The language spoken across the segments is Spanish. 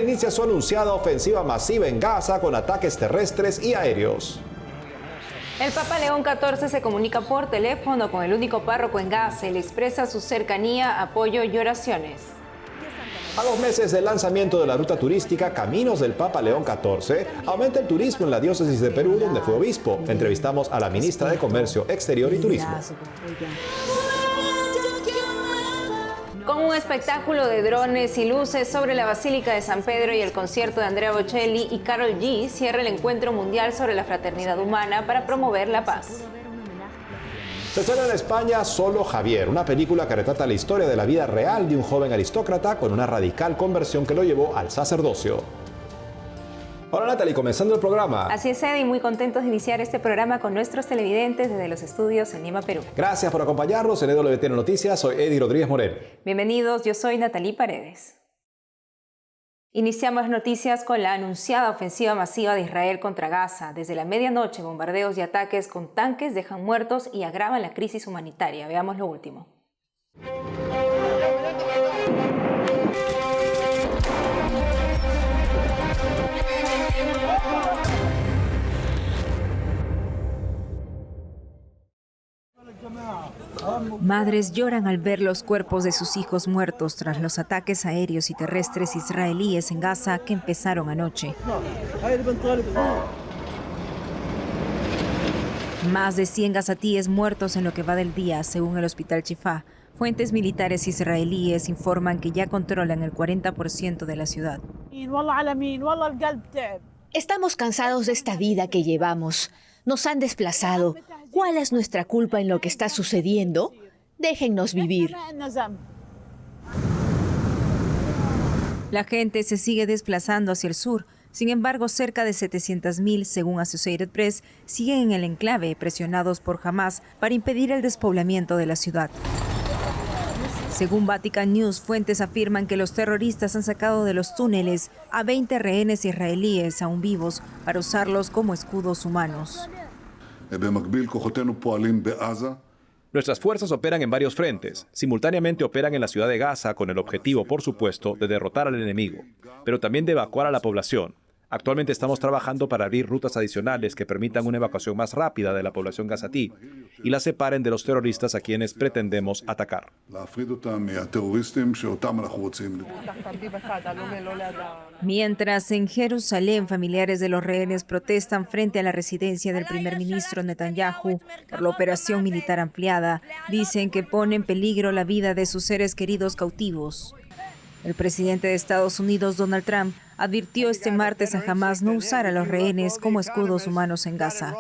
inicia su anunciada ofensiva masiva en Gaza con ataques terrestres y aéreos. El Papa León XIV se comunica por teléfono con el único párroco en Gaza y le expresa su cercanía, apoyo y oraciones. A 2 meses del lanzamiento de la ruta turística Caminos del Papa León XIV, aumenta el turismo en la diócesis de Perú, donde fue obispo. Entrevistamos a la ministra de Comercio Exterior y Turismo. Con un espectáculo de drones y luces sobre la Basílica de San Pedro y el concierto de Andrea Bocelli y Karol G, cierra el encuentro mundial sobre la fraternidad humana para promover la paz. Se estrena en España Solo Javier, una película que retrata la historia de la vida real de un joven aristócrata con una radical conversión que lo llevó al sacerdocio. Hola Natalie, comenzando el programa. Así es, Eddie, muy contentos de iniciar este programa con nuestros televidentes desde los estudios en Lima, Perú. Gracias por acompañarnos en EWTN Noticias, soy Eddie Rodríguez Morel. Bienvenidos, yo soy Natalie Paredes. Iniciamos noticias con la anunciada ofensiva masiva de Israel contra Gaza. Desde la medianoche, bombardeos y ataques con tanques dejan muertos y agravan la crisis humanitaria. Veamos lo último. Madres lloran al ver los cuerpos de sus hijos muertos tras los ataques aéreos y terrestres israelíes en Gaza que empezaron anoche. Más de 100 gazatíes muertos en lo que va del día, según el Hospital Shifa. Fuentes militares israelíes informan que ya controlan el 40% de la ciudad. Estamos cansados de esta vida que llevamos. Nos han desplazado. ¿Cuál es nuestra culpa en lo que está sucediendo? Déjennos vivir. La gente se sigue desplazando hacia el sur. Sin embargo, cerca de 700.000, según Associated Press, siguen en el enclave presionados por Hamás para impedir el despoblamiento de la ciudad. Según Vatican News, fuentes afirman que los terroristas han sacado de los túneles a 20 rehenes israelíes aún vivos para usarlos como escudos humanos. Nuestras fuerzas operan en varios frentes. Simultáneamente operan en la ciudad de Gaza con el objetivo, por supuesto, de derrotar al enemigo, pero también de evacuar a la población. Actualmente estamos trabajando para abrir rutas adicionales que permitan una evacuación más rápida de la población gazatí y la separen de los terroristas a quienes pretendemos atacar. Mientras en Jerusalén, familiares de los rehenes protestan frente a la residencia del primer ministro Netanyahu por la operación militar ampliada. Dicen que pone en peligro la vida de sus seres queridos cautivos. El presidente de Estados Unidos, Donald Trump, advirtió este martes a Hamás no usar a los rehenes como escudos humanos en Gaza.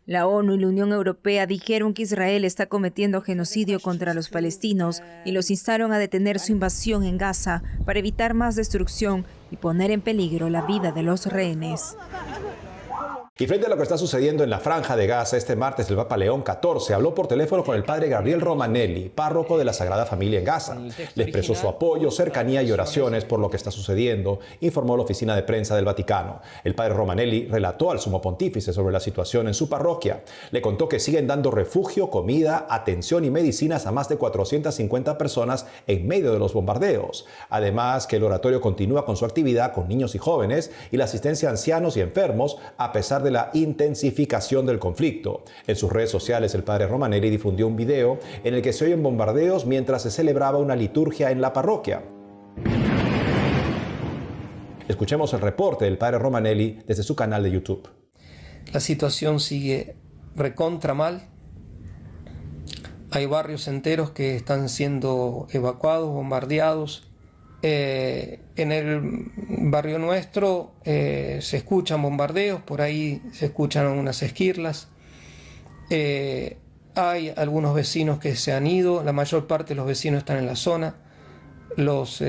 La ONU y la Unión Europea dijeron que Israel está cometiendo genocidio contra los palestinos y los instaron a detener su invasión en Gaza para evitar más destrucción y poner en peligro la vida de los rehenes. Y frente a lo que está sucediendo en la Franja de Gaza, este martes el Papa León XIV habló por teléfono con el padre Gabriel Romanelli, párroco de la Sagrada Familia en Gaza. Le expresó su apoyo, cercanía y oraciones por lo que está sucediendo, informó la oficina de prensa del Vaticano. El padre Romanelli relató al sumo pontífice sobre la situación en su parroquia. Le contó que siguen dando refugio, comida, atención y medicinas a más de 450 personas en medio de los bombardeos. Además, que el oratorio continúa con su actividad con niños y jóvenes y la asistencia a ancianos y enfermos a pesar de la intensificación del conflicto. En sus redes sociales, el padre Romanelli difundió un video en el que se oyen bombardeos mientras se celebraba una liturgia en la parroquia. Escuchemos el reporte del padre Romanelli desde su canal de YouTube. La situación sigue recontra mal. Hay barrios enteros que están siendo evacuados, bombardeados. En el barrio nuestro se escuchan bombardeos, por ahí se escuchan unas esquirlas. Hay algunos vecinos que se han ido, la mayor parte de los vecinos están en la zona. Los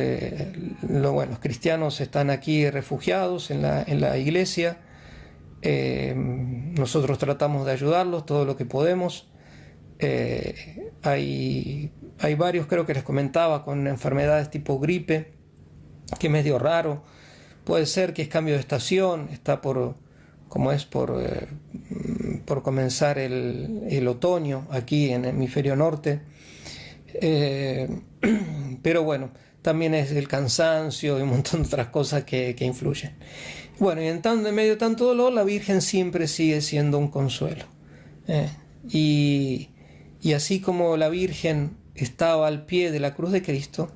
cristianos están aquí refugiados en la iglesia. Nosotros tratamos de ayudarlos todo lo que podemos. Hay varios, creo que les comentaba, con enfermedades tipo gripe, que es medio raro. Puede ser que es cambio de estación, está por comenzar el otoño aquí en el hemisferio norte. Pero bueno, también es el cansancio y un montón de otras cosas que influyen. Bueno, y en medio de tanto dolor, la Virgen siempre sigue siendo un consuelo. Y así como la Virgen estaba al pie de la cruz de Cristo,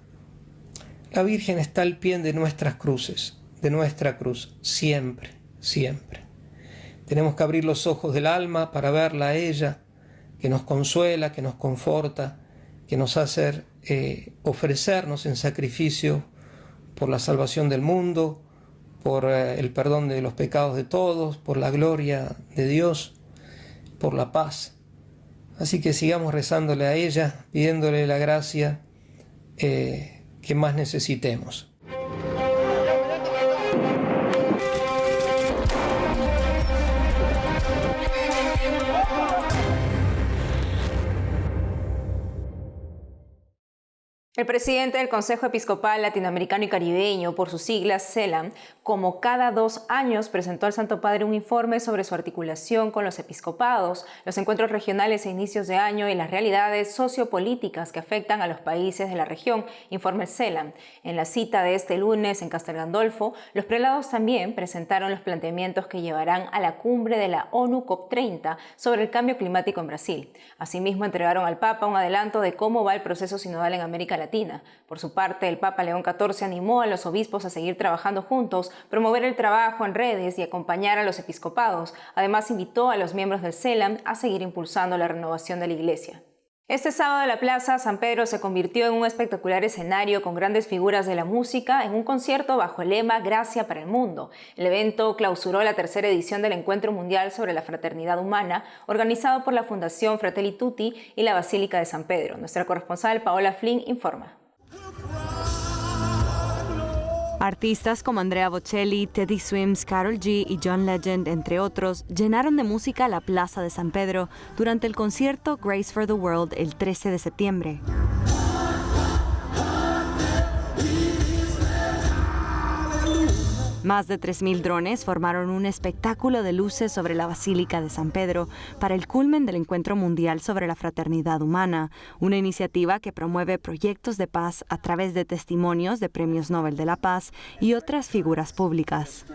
la Virgen está al pie de nuestras cruces, de nuestra cruz, siempre, siempre. Tenemos que abrir los ojos del alma para verla a ella, que nos consuela, que nos conforta, que nos hace ofrecernos en sacrificio por la salvación del mundo, por el perdón de los pecados de todos, por la gloria de Dios, por la paz. Así que sigamos rezándole a ella, pidiéndole la gracia que más necesitemos. El presidente del Consejo Episcopal Latinoamericano y Caribeño, por sus siglas CELAM, como cada 2 años presentó al Santo Padre un informe sobre su articulación con los episcopados, los encuentros regionales a inicios de año y las realidades sociopolíticas que afectan a los países de la región, informa el CELAM. En la cita de este lunes en Castel Gandolfo, los prelados también presentaron los planteamientos que llevarán a la cumbre de la ONU COP30 sobre el cambio climático en Brasil. Asimismo, entregaron al Papa un adelanto de cómo va el proceso sinodal en América Latina. Por su parte, el Papa León XIV animó a los obispos a seguir trabajando juntos, promover el trabajo en redes y acompañar a los episcopados. Además, invitó a los miembros del CELAM a seguir impulsando la renovación de la Iglesia. Este sábado la Plaza San Pedro se convirtió en un espectacular escenario con grandes figuras de la música en un concierto bajo el lema Gracia para el Mundo. El evento clausuró la 3ª edición del Encuentro Mundial sobre la Fraternidad Humana, organizado por la Fundación Fratelli Tutti y la Basílica de San Pedro. Nuestra corresponsal Paola Flynn informa. Artistas como Andrea Bocelli, Teddy Swims, Karol G y John Legend, entre otros, llenaron de música la Plaza de San Pedro durante el concierto Grace for the World el 13 de septiembre. Más de 3.000 drones formaron un espectáculo de luces sobre la Basílica de San Pedro para el culmen del Encuentro Mundial sobre la Fraternidad Humana, una iniciativa que promueve proyectos de paz a través de testimonios de premios Nobel de la Paz y otras figuras públicas.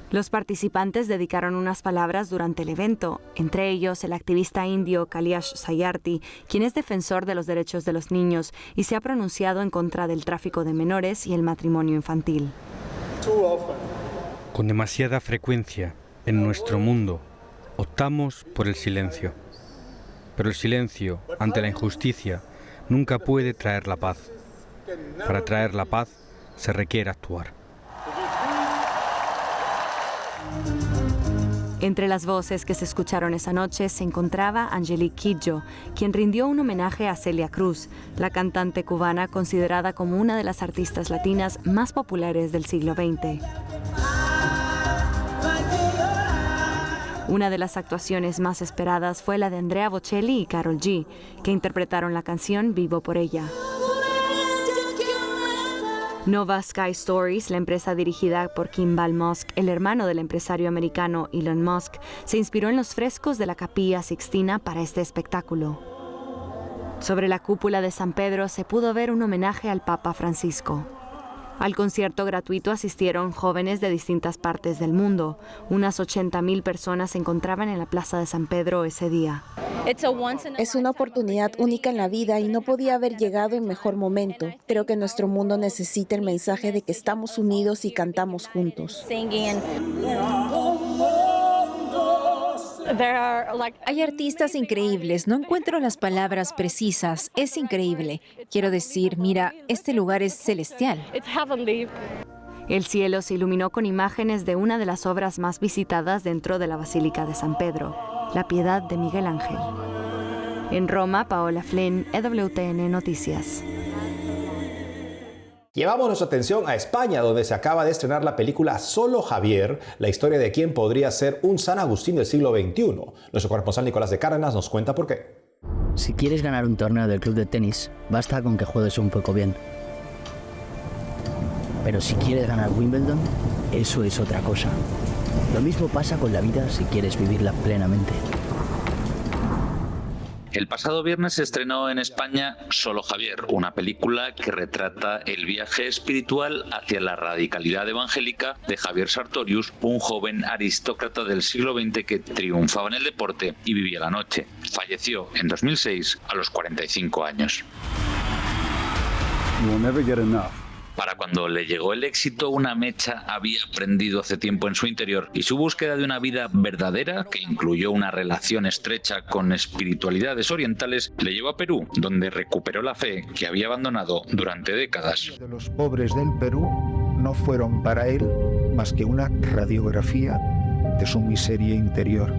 Los participantes dedicaron unas palabras durante el evento, entre ellos el activista indio Kailash Satyarthi, quien es defensor de los derechos de los niños y se ha pronunciado en contra del tráfico de menores y el matrimonio infantil. Con demasiada frecuencia en nuestro mundo optamos por el silencio. Pero el silencio ante la injusticia nunca puede traer la paz. Para traer la paz se requiere actuar. Entre las voces que se escucharon esa noche se encontraba Angelique Kidjo, quien rindió un homenaje a Celia Cruz, la cantante cubana considerada como una de las artistas latinas más populares del siglo XX. Una de las actuaciones más esperadas fue la de Andrea Bocelli y Karol G, que interpretaron la canción Vivo por ella. Nova Sky Stories, la empresa dirigida por Kimball Musk, el hermano del empresario americano Elon Musk, se inspiró en los frescos de la Capilla Sixtina para este espectáculo. Sobre la cúpula de San Pedro se pudo ver un homenaje al Papa Francisco. Al concierto gratuito asistieron jóvenes de distintas partes del mundo. Unas 80,000 personas se encontraban en la Plaza de San Pedro ese día. Es una oportunidad única en la vida y no podía haber llegado en mejor momento. Creo que nuestro mundo necesita el mensaje de que estamos unidos y cantamos juntos. Hay artistas increíbles, no encuentro las palabras precisas, es increíble. Quiero decir, mira, este lugar es celestial. El cielo se iluminó con imágenes de una de las obras más visitadas dentro de la Basílica de San Pedro, La Piedad de Miguel Ángel. En Roma, Paola Flynn, EWTN Noticias. Llevamos nuestra atención a España, donde se acaba de estrenar la película Solo Javier, la historia de quien podría ser un San Agustín del siglo XXI. Nuestro corresponsal Nicolás de Cárdenas nos cuenta por qué. Si quieres ganar un torneo del club de tenis, basta con que juegues un poco bien. Pero si quieres ganar Wimbledon, eso es otra cosa. Lo mismo pasa con la vida si quieres vivirla plenamente. El pasado viernes se estrenó en España Solo Javier, una película que retrata el viaje espiritual hacia la radicalidad evangélica de Javier Sartorius, un joven aristócrata del siglo XX que triunfaba en el deporte y vivía la noche. Falleció en 2006 a los 45 años. Para cuando le llegó el éxito, una mecha había prendido hace tiempo en su interior y su búsqueda de una vida verdadera, que incluyó una relación estrecha con espiritualidades orientales, le llevó a Perú, donde recuperó la fe que había abandonado durante décadas. Los pobres del Perú no fueron para él más que una radiografía de su miseria interior.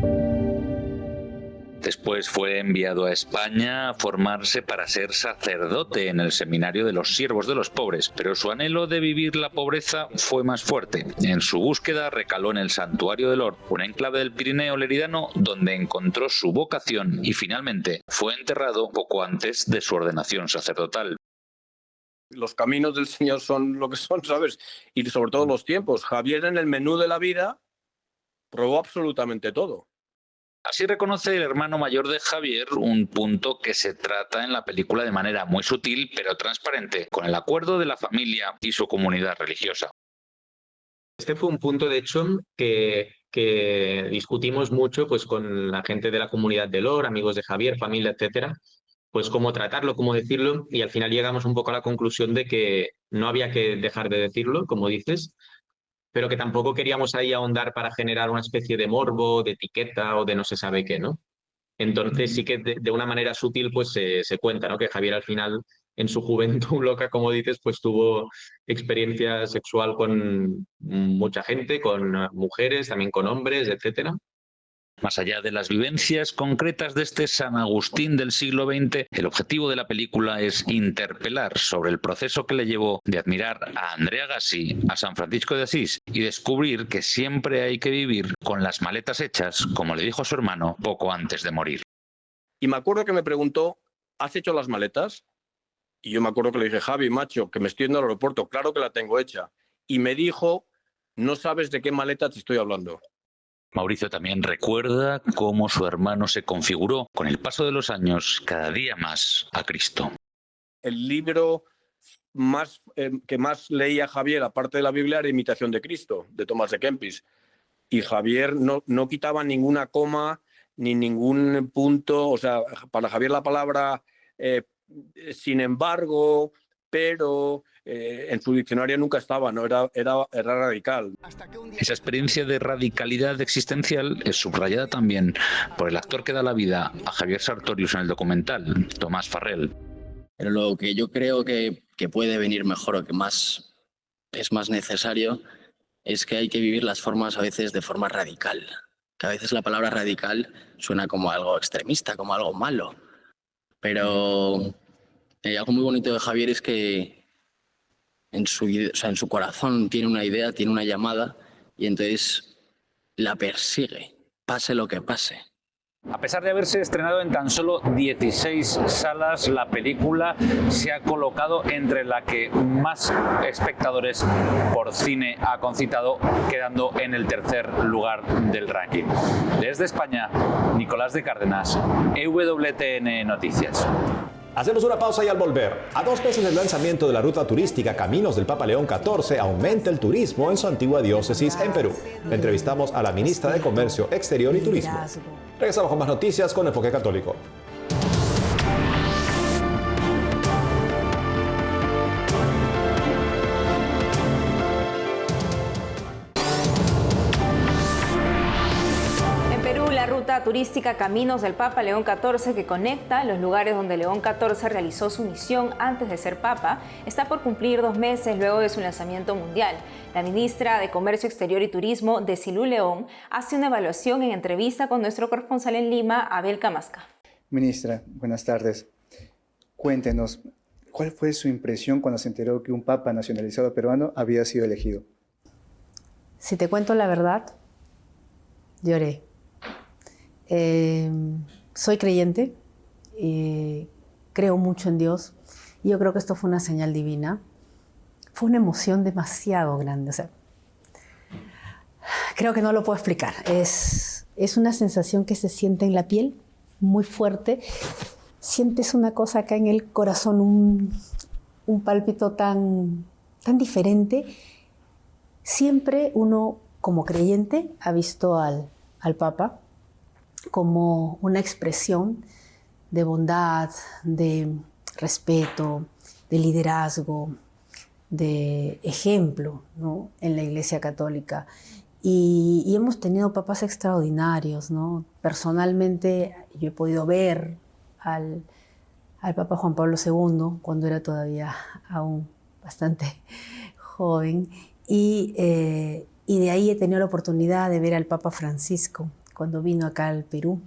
Después fue enviado a España a formarse para ser sacerdote en el seminario de los siervos de los pobres, pero su anhelo de vivir la pobreza fue más fuerte. En su búsqueda recaló en el Santuario del Or, un enclave del Pirineo leridano donde encontró su vocación y finalmente fue enterrado poco antes de su ordenación sacerdotal. Los caminos del Señor son lo que son, ¿sabes? Y sobre todo los tiempos. Javier en el menú de la vida probó absolutamente todo. Así reconoce el hermano mayor de Javier un punto que se trata en la película de manera muy sutil pero transparente, con el acuerdo de la familia y su comunidad religiosa. Este fue un punto, de hecho, que discutimos mucho pues, con la gente de la comunidad de Lor, amigos de Javier, familia, etcétera, pues cómo tratarlo, cómo decirlo, y al final llegamos un poco a la conclusión de que no había que dejar de decirlo, como dices, pero que tampoco queríamos ahí ahondar para generar una especie de morbo, de etiqueta o de no se sabe qué, ¿no? Entonces sí que de una manera sutil pues se cuenta, ¿no? Que Javier al final, en su juventud loca, como dices, pues tuvo experiencia sexual con mucha gente, con mujeres, también con hombres, etcétera. Más allá de las vivencias concretas de este San Agustín del siglo XX, el objetivo de la película es interpelar sobre el proceso que le llevó de admirar a Andrea Agassi, a San Francisco de Asís y descubrir que siempre hay que vivir con las maletas hechas, como le dijo a su hermano poco antes de morir. Y me acuerdo que me preguntó, ¿has hecho las maletas? Y yo me acuerdo que le dije, Javi, macho, que me estoy yendo al aeropuerto, claro que la tengo hecha. Y me dijo, no sabes de qué maleta te estoy hablando. Mauricio también recuerda cómo su hermano se configuró con el paso de los años cada día más a Cristo. El libro que más leía Javier, aparte de la Biblia, era Imitación de Cristo, de Tomás de Kempis. Y Javier no quitaba ninguna coma ni ningún punto. O sea, para Javier la palabra sin embargo, pero... en su diccionario nunca estaba, ¿no? Era radical. Esa experiencia de radicalidad existencial es subrayada también por el actor que da la vida a Javier Sartorius en el documental, Tomás Farrell. Pero lo que yo creo que puede venir mejor o que es más necesario es que hay que vivir las formas a veces de forma radical. Que a veces la palabra radical suena como algo extremista, como algo malo. Pero algo muy bonito de Javier es que en su corazón tiene una idea, tiene una llamada y entonces la persigue, pase lo que pase. A pesar de haberse estrenado en tan solo 16 salas, la película se ha colocado entre la que más espectadores por cine ha concitado, quedando en el tercer lugar del ranking. Desde España, Nicolás de Cárdenas, EWTN Noticias. Hacemos una pausa y al volver, a 2 meses del lanzamiento de la ruta turística Caminos del Papa León XIV, aumenta el turismo en su antigua diócesis en Perú. Entrevistamos a la ministra de Comercio Exterior y Turismo. Regresamos con más noticias con Enfoque Católico. Turística Caminos del Papa León XIV, que conecta los lugares donde León XIV realizó su misión antes de ser Papa, está por cumplir 2 meses luego de su lanzamiento mundial. La ministra de Comercio Exterior y Turismo, Desilu León, hace una evaluación en entrevista con nuestro corresponsal en Lima, Abel Camasca. Ministra, buenas tardes. Cuéntenos, ¿cuál fue su impresión cuando se enteró que un Papa nacionalizado peruano había sido elegido? Si te cuento la verdad, lloré. Soy creyente, creo mucho en Dios y yo creo que esto fue una señal divina. Fue una emoción demasiado grande, o sea, creo que no lo puedo explicar. Es una sensación que se siente en la piel muy fuerte. Sientes una cosa acá en el corazón, un pálpito tan diferente. Siempre uno, como creyente, ha visto al Papa como una expresión de bondad, de respeto, de liderazgo, de ejemplo, ¿no?, en la Iglesia Católica. Y hemos tenido papas extraordinarios, ¿no? Personalmente, yo he podido ver al Papa Juan Pablo II cuando era todavía aún bastante joven. Y de ahí he tenido la oportunidad de ver al Papa Francisco cuando vino acá al Perú.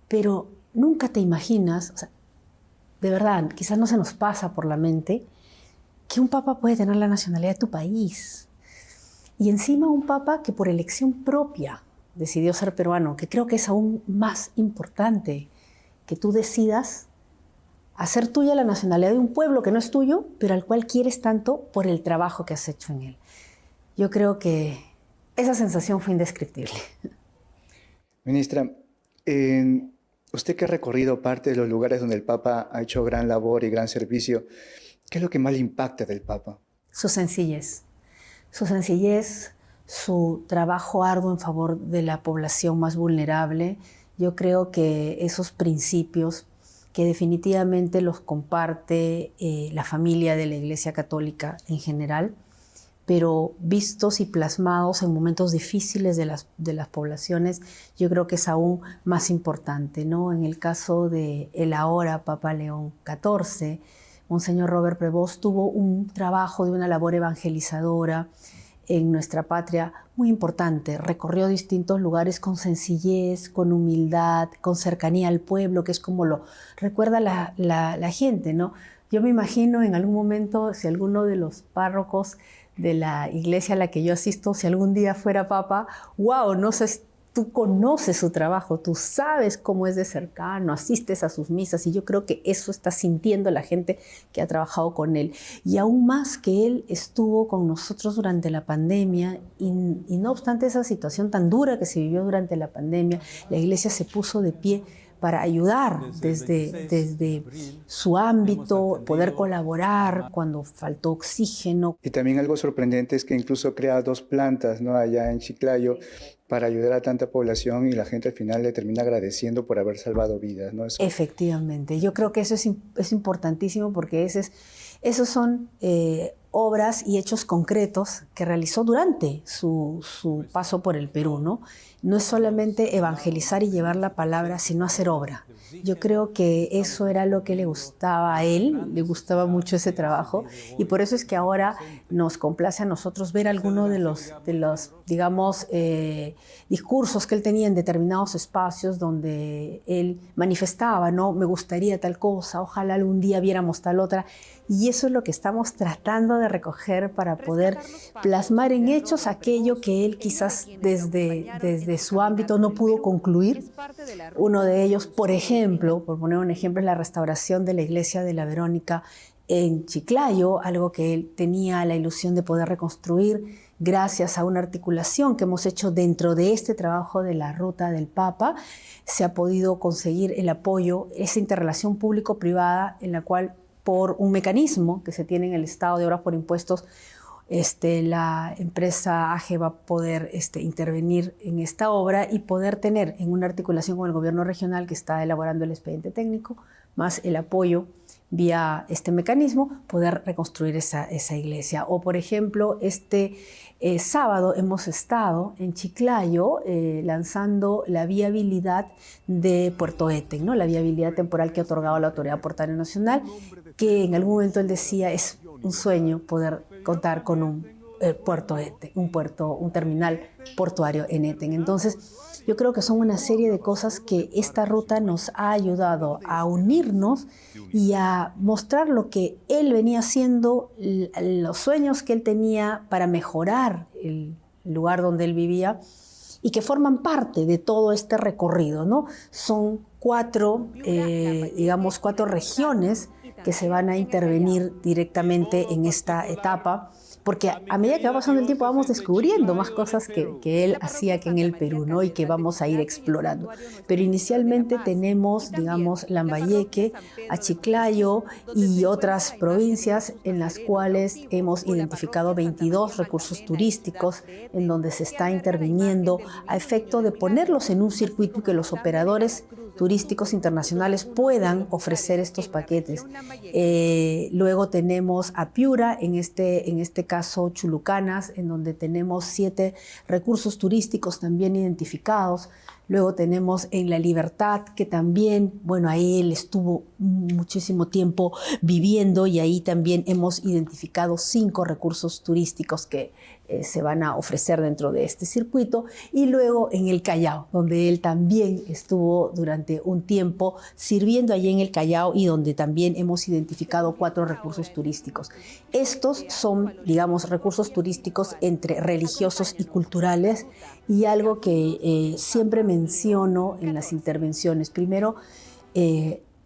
Pero nunca te imaginas, o sea, de verdad, quizás no se nos pasa por la mente que un papa puede tener la nacionalidad de tu país. Y encima un papa que por elección propia decidió ser peruano, que creo que es aún más importante, que tú decidas hacer tuya la nacionalidad de un pueblo que no es tuyo, pero al cual quieres tanto por el trabajo que has hecho en él. Yo creo que esa sensación fue indescriptible. Ministra, usted que ha recorrido parte de los lugares donde el Papa ha hecho gran labor y gran servicio, ¿qué es lo que más le impacta del Papa? Su sencillez, su trabajo arduo en favor de la población más vulnerable. Yo creo que esos principios que definitivamente los comparte la familia de la Iglesia Católica en general, pero vistos y plasmados en momentos difíciles de las poblaciones, yo creo que es aún más importante, ¿no? En el caso de el ahora Papa León XIV, Monseñor Robert Prevost tuvo un trabajo de una labor evangelizadora en nuestra patria muy importante. Recorrió distintos lugares con sencillez, con humildad, con cercanía al pueblo, que es como lo recuerda la gente, ¿no? Yo me imagino en algún momento, si alguno de los párrocos de la iglesia a la que yo asisto, si algún día fuera papa, wow, no sé, tú conoces su trabajo, tú sabes cómo es de cercano, asistes a sus misas, y yo creo que eso está sintiendo la gente que ha trabajado con él. Y aún más que él estuvo con nosotros durante la pandemia, y no obstante esa situación tan dura que se vivió durante la pandemia, la iglesia se puso de pie para ayudar desde su ámbito, poder colaborar cuando faltó oxígeno. Y también algo sorprendente es que incluso crea 2 plantas, ¿no?, allá en Chiclayo, para ayudar a tanta población, y la gente al final le termina agradeciendo por haber salvado vidas, ¿no? Eso. Efectivamente, yo creo que eso es importantísimo, porque esos son obras y hechos concretos que realizó durante su paso por el Perú, ¿no? No es solamente evangelizar y llevar la palabra, sino hacer obra. Yo creo que eso era lo que le gustaba a él, le gustaba mucho ese trabajo, y por eso es que ahora nos complace a nosotros ver algunos de los digamos, discursos que él tenía en determinados espacios donde él manifestaba, ¿no? Me gustaría tal cosa, ojalá algún día viéramos tal otra, y eso es lo que estamos tratando de recoger para poder plasmar en hechos aquello que él quizás desde su ámbito no pudo concluir. Uno de ellos, por ejemplo, por poner un ejemplo, es la restauración de la iglesia de la Verónica en Chiclayo, algo que él tenía la ilusión de poder reconstruir gracias a una articulación que hemos hecho dentro de este trabajo de la Ruta del Papa. Se ha podido conseguir el apoyo, esa interrelación público-privada, en la cual, por un mecanismo que se tiene en el Estado de Obras por Impuestos, la empresa AGE va a poder intervenir en esta obra y poder tener, en una articulación con el gobierno regional que está elaborando el expediente técnico, más el apoyo vía este mecanismo, poder reconstruir esa iglesia. O, por ejemplo, sábado hemos estado en Chiclayo lanzando la viabilidad de Puerto Eten, ¿no? La viabilidad temporal que ha otorgado la Autoridad Portuaria Nacional, que en algún momento él decía es un sueño poder contar con un Puerto Eten, un terminal portuario en Eten. Entonces, yo creo que son una serie de cosas que esta ruta nos ha ayudado a unirnos y a mostrar lo que él venía haciendo, los sueños que él tenía para mejorar el lugar donde él vivía, y que forman parte de todo este recorrido, ¿no? Son 4 regiones que se van a intervenir directamente en esta etapa, porque a medida que va pasando el tiempo vamos descubriendo más cosas que él hacía aquí en el Perú, ¿no? Y que vamos a ir explorando. Pero inicialmente tenemos, digamos, Lambayeque, Chiclayo y otras provincias en las cuales hemos identificado 22 recursos turísticos en donde se está interviniendo a efecto de ponerlos en un circuito y que los operadores turísticos internacionales puedan ofrecer estos paquetes. Luego tenemos a Piura, en este caso Chulucanas, en donde tenemos 7 recursos turísticos también identificados. Luego tenemos en La Libertad, que también, bueno, ahí él estuvo muchísimo tiempo viviendo y ahí también hemos identificado 5 recursos turísticos que se van a ofrecer dentro de este circuito. Y luego en el Callao, donde él también estuvo durante un tiempo sirviendo allí en el Callao y donde también hemos identificado 4 recursos turísticos. Estos son, digamos, recursos turísticos entre religiosos y culturales, y algo que siempre menciono en las intervenciones. Primero,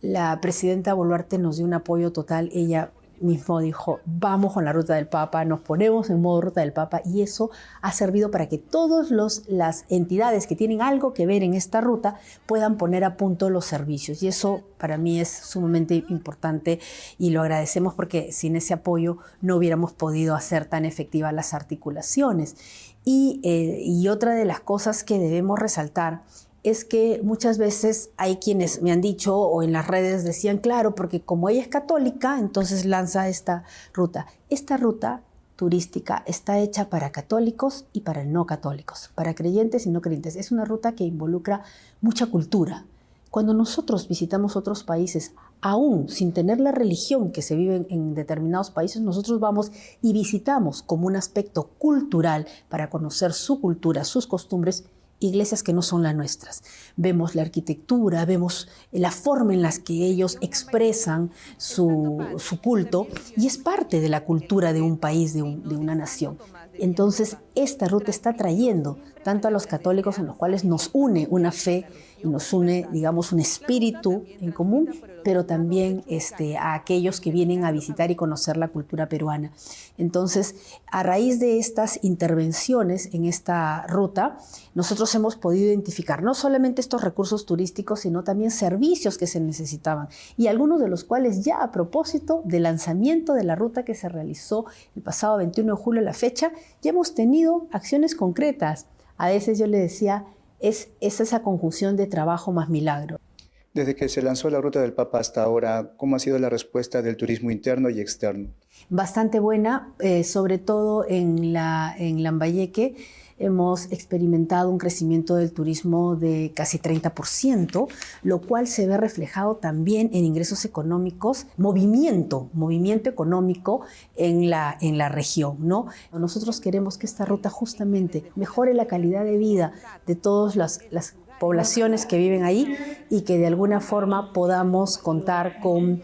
la presidenta Boluarte nos dio un apoyo total. Ella mismo dijo, vamos con la Ruta del Papa, nos ponemos en modo Ruta del Papa, y eso ha servido para que todas las entidades que tienen algo que ver en esta ruta puedan poner a punto los servicios, y eso para mí es sumamente importante y lo agradecemos, porque sin ese apoyo no hubiéramos podido hacer tan efectivas las articulaciones. Y otra de las cosas que debemos resaltar es que muchas veces hay quienes me han dicho, o en las redes decían, claro, porque como ella es católica, entonces lanza esta ruta. Esta ruta turística está hecha para católicos y para no católicos, para creyentes y no creyentes. Es una ruta que involucra mucha cultura. Cuando nosotros visitamos otros países, aún sin tener la religión que se vive en determinados países, nosotros vamos y visitamos como un aspecto cultural para conocer su cultura, sus costumbres, iglesias que no son las nuestras. Vemos la arquitectura, vemos la forma en la que ellos expresan su culto, y es parte de la cultura de un país, de una nación. Entonces, esta ruta está trayendo tanto a los católicos, en los cuales nos une una fe y nos une, digamos, un espíritu en común, pero también a aquellos que vienen a visitar y conocer la cultura peruana. Entonces, a raíz de estas intervenciones en esta ruta, nosotros hemos podido identificar no solamente estos recursos turísticos, sino también servicios que se necesitaban, y algunos de los cuales ya a propósito del lanzamiento de la ruta que se realizó el pasado 21 de julio a la fecha, ya hemos tenido acciones concretas. A veces yo le decía, es esa conjunción de trabajo más milagro. Desde que se lanzó la Ruta del Papa hasta ahora, ¿cómo ha sido la respuesta del turismo interno y externo? Bastante buena, sobre todo en Lambayeque. Hemos experimentado un crecimiento del turismo de casi 30%, lo cual se ve reflejado también en ingresos económicos, movimiento económico en la región, ¿no? Nosotros queremos que esta ruta justamente mejore la calidad de vida de todas las poblaciones que viven ahí, y que de alguna forma podamos contar con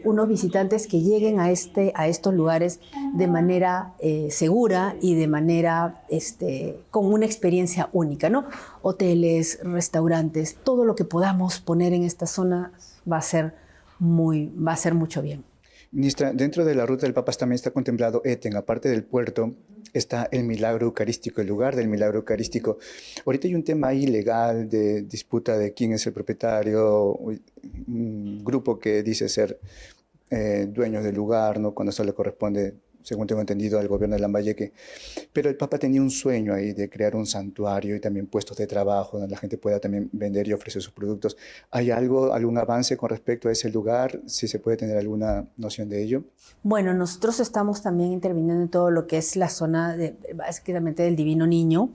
unos visitantes que lleguen a estos lugares de manera segura y de manera con una experiencia única, ¿no? Hoteles, restaurantes, todo lo que podamos poner en esta zona va a ser mucho bien. Ministra, dentro de la Ruta del Papa también está contemplado Eten, aparte del puerto, está el milagro eucarístico, el lugar del milagro eucarístico. Ahorita hay un tema ahí legal de disputa de quién es el propietario, un grupo que dice ser dueños del lugar, ¿no? Cuando eso le corresponde, según tengo entendido, al gobierno de Lambayeque. Pero el Papa tenía un sueño ahí de crear un santuario y también puestos de trabajo donde la gente pueda también vender y ofrecer sus productos. ¿Hay algún avance con respecto a ese lugar? ¿Si se puede tener alguna noción de ello? Bueno, nosotros estamos también interviniendo en todo lo que es la zona básicamente del Divino Niño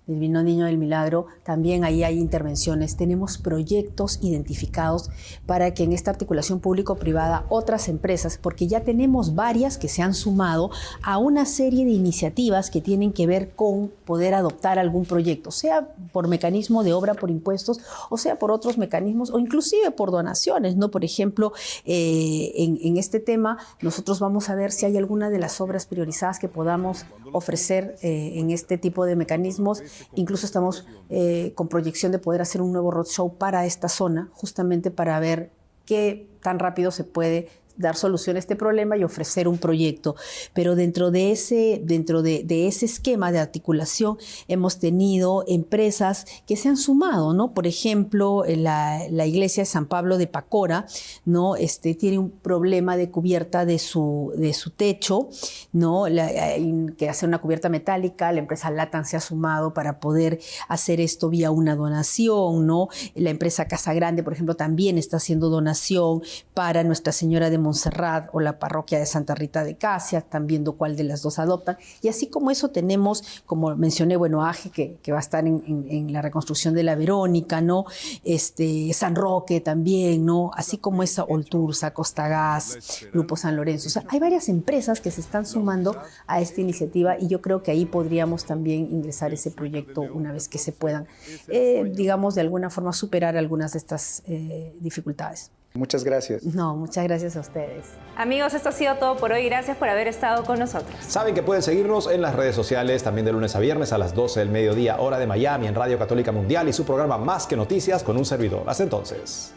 del Milagro. También ahí hay intervenciones. Tenemos proyectos identificados para que en esta articulación público-privada otras empresas, porque ya tenemos varias que se han sumado a una serie de iniciativas que tienen que ver con poder adoptar algún proyecto, sea por mecanismo de obra por impuestos, o sea por otros mecanismos, o inclusive por donaciones, ¿no? Por ejemplo, en este tema nosotros vamos a ver si hay alguna de las obras priorizadas que podamos ofrecer en este tipo de mecanismos. Incluso estamos con proyección de poder hacer un nuevo roadshow para esta zona, justamente para ver qué tan rápido se puede dar solución a este problema y ofrecer un proyecto. Pero dentro de ese esquema de articulación hemos tenido empresas que se han sumado, ¿no? Por ejemplo, la iglesia de San Pablo de Pacora, ¿no? Tiene un problema de cubierta de su techo, ¿no? Que hace una cubierta metálica. La empresa Latam se ha sumado para poder hacer esto vía una donación, ¿no? La empresa Casa Grande, por ejemplo, también está haciendo donación para Nuestra Señora de Montserrat o la parroquia de Santa Rita de Casia. Están viendo cuál de las dos adoptan. Y así como eso tenemos, como mencioné, bueno, AGE, que va a estar en la reconstrucción de la Verónica, ¿no? San Roque también, ¿no? Así como esa Olturza, Costa Gas, Grupo San Lorenzo. O sea, hay varias empresas que se están sumando a esta iniciativa y yo creo que ahí podríamos también ingresar ese proyecto una vez que se puedan, digamos, de alguna forma superar algunas de estas dificultades. Muchas gracias. No, muchas gracias a ustedes. Amigos, esto ha sido todo por hoy. Gracias por haber estado con nosotros. Saben que pueden seguirnos en las redes sociales también de lunes a viernes a las 12 del mediodía, hora de Miami, en Radio Católica Mundial y su programa Más que Noticias con un servidor. Hasta entonces.